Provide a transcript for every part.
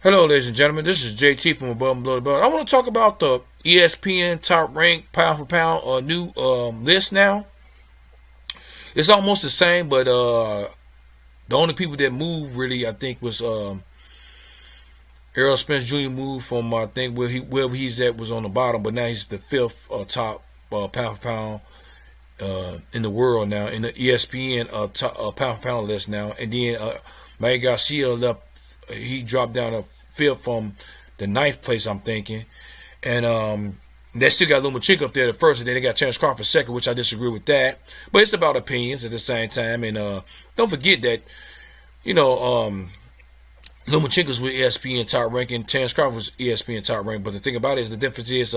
Hello, ladies and gentlemen. This is JT from Above and Below the Belt. I want to talk about the ESPN top rank pound for pound new list now. It's almost the same, but the only people that moved really, I think, was Errol Spence Jr. moved from I think wherever he's at was on the bottom, but now he's the fifth top pound for pound in the world now in the ESPN pound for pound list now. And then Mikey Garcia left. He dropped down a fifth from the ninth place, I'm thinking. And they still got lOMACHENKO up there at first, and then they got Terrence Crawford second, which I disagree with that. But it's about opinions at the same time. And don't forget that, lOMACHENKO's with ESPN top ranking, Terrence Crawford's ESPN top rank. But the thing about it is the difference is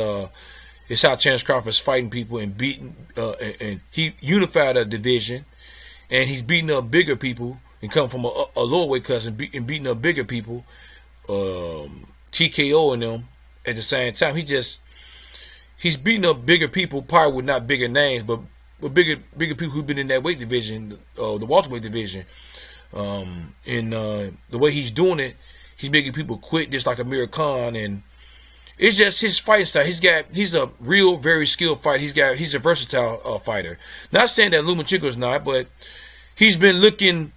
how Terrence Crawford's fighting people and beating, and he unified a division, and he's beating up bigger people and come from a lower weight class and beating up bigger people, TKO and them at the same time. He's beating up bigger people, probably with not bigger names, but with bigger people who've been in that weight division, the welterweight division. And the way he's doing it, he's making people quit just like Amir Khan, and it's just his fighting style. He's a real, very skilled fighter. He's a versatile fighter. Not saying that lOMACHENKO's not, but he's been looking.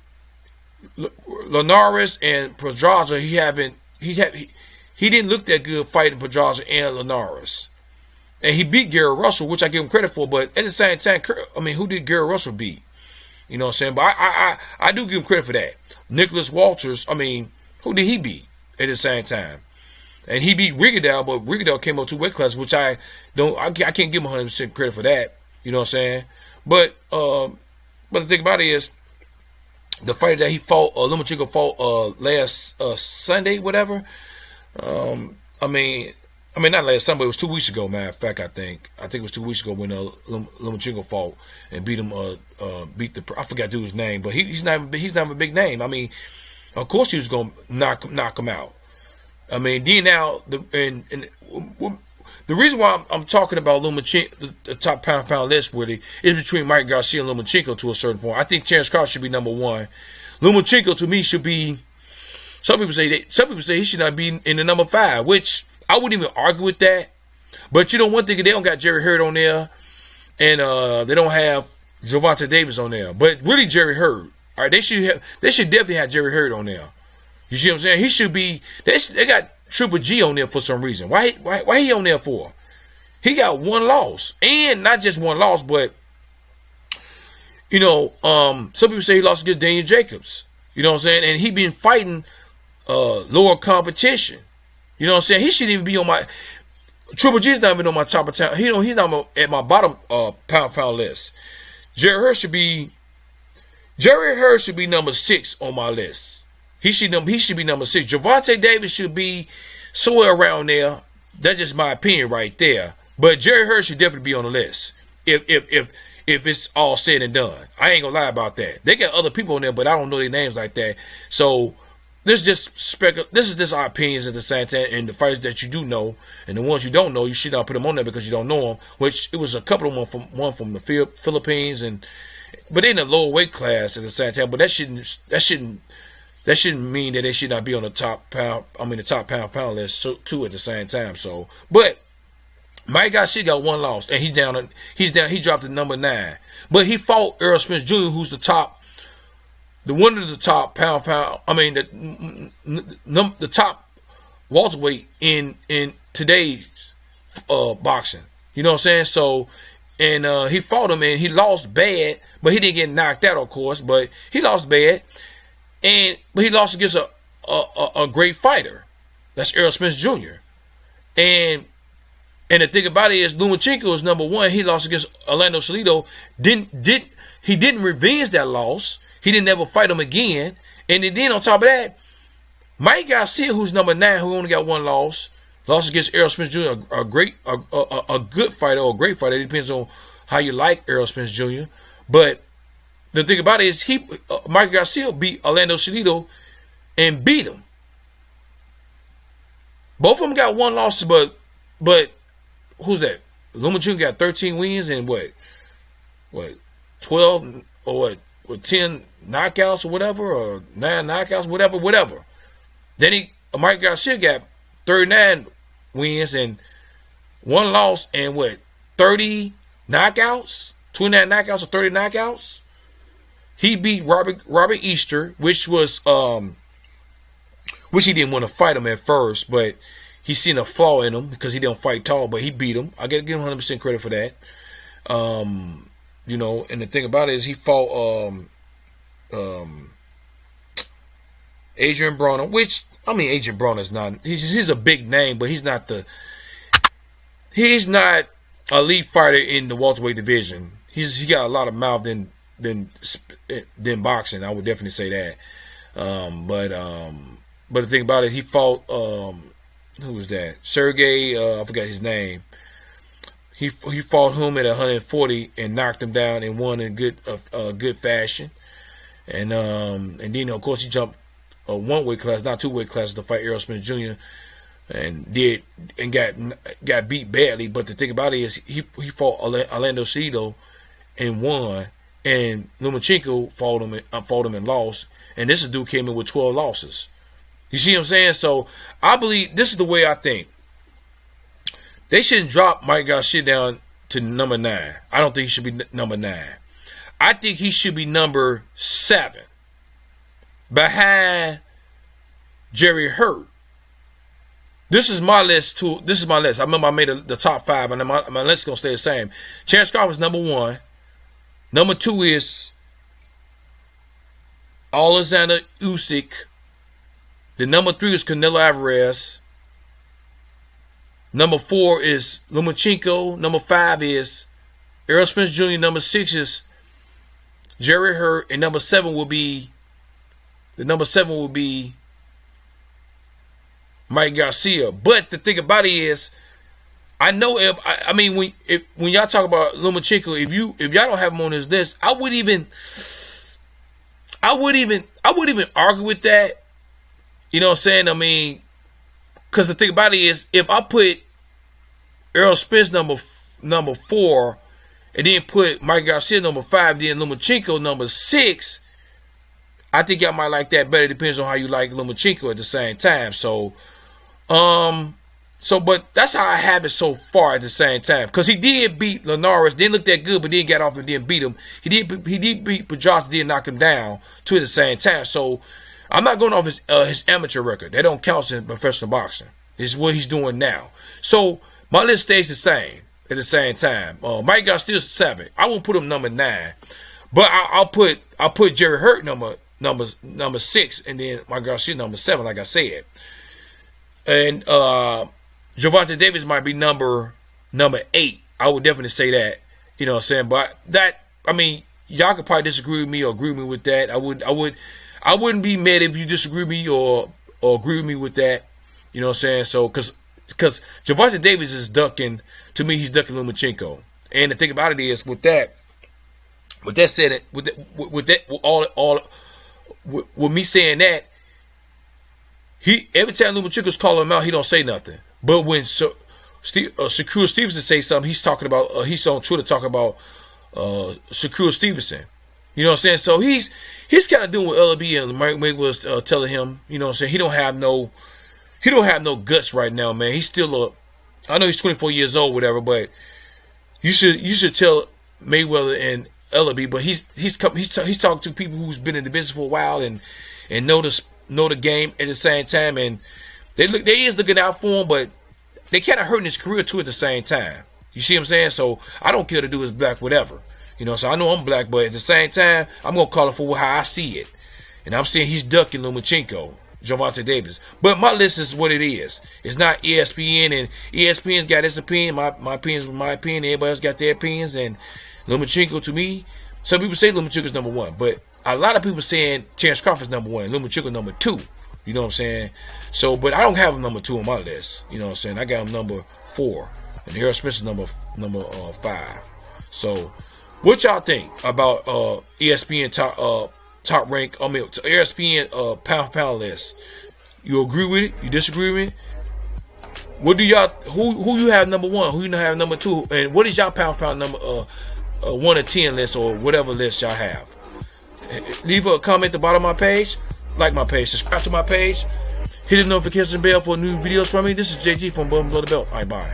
Linares and Pedraza, he didn't look that good fighting Pedraza and Linares, and he beat Gary Russell, which I give him credit for. But at the same time, who did Gary Russell beat? You know what I'm saying? But I do give him credit for that. Nicholas Walters, who did he beat at the same time? And he beat Rigondeaux, but Rigondeaux came up 2 weight classes, which I can't give him 100% credit for that. You know what I'm saying? But the thing about it is, the fighter that he fought, lOMACHENKO fought last Sunday, whatever. Not last Sunday, it was 2 weeks ago. Matter of fact, I think it was 2 weeks ago when lOMACHENKO fought and beat him. I forgot dude's name, but he's not a big name. Of course he was gonna knock him out. Then now the reason why I'm talking about lOMACHENKO, the top pound for pound list, really, is between Mikey Garcia and lOMACHENKO to a certain point. I think Terrence Crawford should be number 1. lOMACHENKO to me should be. Some people say he should not be in the number 5, which I wouldn't even argue with that. But one thing, they don't got Jerry Hurd on there, and they don't have Gervonta Davis on there. But really, Jerry Hurd. All right, they should definitely have Jerry Hurd on there. You see what I'm saying? He should be. They got Triple G on there for some reason. Why he on there for? He got 1 loss, and not just 1 loss, but some people say he lost against Daniel Jacobs. You know what I'm saying? And he been fighting lower competition. You know what I'm saying? He shouldn't even be on my Triple G's not even on my top of town. He's not at my bottom pound list. Jerry Hurd should be number 6 on my list. He should be number 6. Gervonta Davis should be somewhere around there. That's just my opinion right there. But Jerry Hurd should definitely be on the list if it's all said and done. I ain't gonna lie about that. They got other people on there, but I don't know their names like that. So this is just our opinions at the same time. And the fighters that you do know and the ones you don't know, you should not put them on there because you don't know them. Which it was a couple of them from the Philippines, but they in a lower weight class at the same time. But that shouldn't mean that they should not be on the top pound for pound list too at the same time. So, but Mike Garcia got 1 loss, and he dropped to number 9. But he fought Errol Spence Jr., who's the top pound, the top welterweight in today's boxing. You know what I'm saying? So, and he fought him, and he lost bad, but he didn't get knocked out, of course. But he lost bad. But he lost against a great fighter. That's Errol Spence Jr. And the thing about it is lOMACHENKO is number 1. He lost against Orlando Salido. He didn't revenge that loss. He didn't ever fight him again. And then on top of that, Mike Garcia, who's number 9, who only got 1 loss, lost against Errol Spence Jr., a good fighter or a great fighter. It depends on how you like Errol Spence Jr. But the thing about it is Mike Garcia beat Orlando Salido and beat him. Both of them got 1 loss, but who's that? lOMACHENKO got 13 wins and what 12 or 10 knockouts or whatever, or 9 knockouts, whatever. Then Mike Garcia got 39 wins and 1 loss and what, 30 knockouts, 29 knockouts or 30 knockouts. He beat Robert Easter, which was which he didn't want to fight him at first, but he seen a flaw in him because he didn't fight tall, but he beat him. I gotta give him 100% credit for that. You know, and the thing about it is he fought Adrian Broner, which, I mean, Adrian Broner's not, he's a big name, but he's not a lead fighter in the welterweight division. He got a lot of mouth than boxing. I would definitely say that. But the thing about it, he fought who was that? Sergey, I forgot his name. He fought him at 140 and knocked him down and won in good fashion. And then of course he jumped a 1 weight class, not 2 weight classes, to fight Errol Spence Jr. and got beat badly. But the thing about it is he fought Orlando Cito and won, and Lomachenko fought him and lost. And this dude came in with 12 losses. You see what I'm saying? So I believe this is the way I think. They shouldn't drop Mike Garcia down to number 9. I don't think he should be number 9. I think he should be number 7, behind Jerry Hurt. This is my list too. This is my list. I remember I made the top 5, and my list is gonna stay the same. Terence Crawford is number 1. Number 2 is Alexander Usyk. The number 3 is Canelo Alvarez. Number 4 is Lomachenko. Number 5 is Errol Spence Jr. Number 6 is Jerry Hurt, and number 7 will be Mike Garcia. But the thing about it is, I know when y'all talk about Lomachenko, if y'all don't have him on this list, I wouldn't even argue with that. You know what I'm saying? I mean, because the thing about it is, if I put Errol Spence number 4, and then put Mike Garcia number 5, then Lomachenko number 6, I think y'all might like that better. Depends on how you like Lomachenko at the same time. So, but that's how I have it so far at the same time. Because he did beat Linares, didn't look that good, but then got off and didn't beat him. He did beat Pedraza, didn't knock him down too at the same time. So I'm not going off his amateur record. That don't count in professional boxing. It's what he's doing now. So my list stays the same at the same time. Mike Garcia 7. I won't put him number 9, but I'll put Jerry Hurt number 6, and then Mike Garcia number 7, like I said. And Gervonta Davis might be number 8. I would definitely say that. You know what I'm saying? But that, I mean, y'all could probably disagree with me or agree with me with that. I wouldn't be mad if you disagree with me or agree with me with that. You know what I'm saying? So, because Gervonta Davis is ducking, to me, he's ducking Lomachenko. And the thing about it is, with that said, with me saying that, every time Lomachenko's calling him out, he don't say nothing. But when Shakur Stevenson say something, he's on Twitter talking about Shakur Stevenson. You know what I'm saying? So he's kind of doing what LB and Mike May was telling him. You know what I'm saying? He don't have no guts right now, man. He's still I know he's 24 years old, whatever, but you should tell Mayweather and LB. But he's talking to people who's been in the business for a while and know the game at the same time, and they is looking out for him, but they kind of hurting his career too at the same time. You see what I'm saying? So I don't care to do his black whatever. You know, so I know I'm black, but at the same time, I'm gonna call it for how I see it, and I'm saying he's ducking Lomachenko, Gervonta Davis. But my list is what it is. It's not ESPN, and ESPN's got its opinion. My opinion's my opinion. Everybody else got their opinions, and Lomachenko, to me, some people say Lomachenko's number 1, but a lot of people saying Terence Crawford's number 1, Lomachenko number 2. You know what I'm saying? So, but I don't have him number 2 on my list. You know what I'm saying? I got him number 4, and Errol Spence is number 5. So, what y'all think about ESPN top rank? I mean, ESPN pound for pound list. You agree with it? You disagree with it? What do y'all? Who you have number 1? Who you have number 2? And what is y'all pound for pound number 1 to 10 list or whatever list y'all have? Leave a comment at the bottom of my page. Like my page. Subscribe to my page. Hit the notification bell for new videos from me. This is JG from Below the Belt. All right, bye.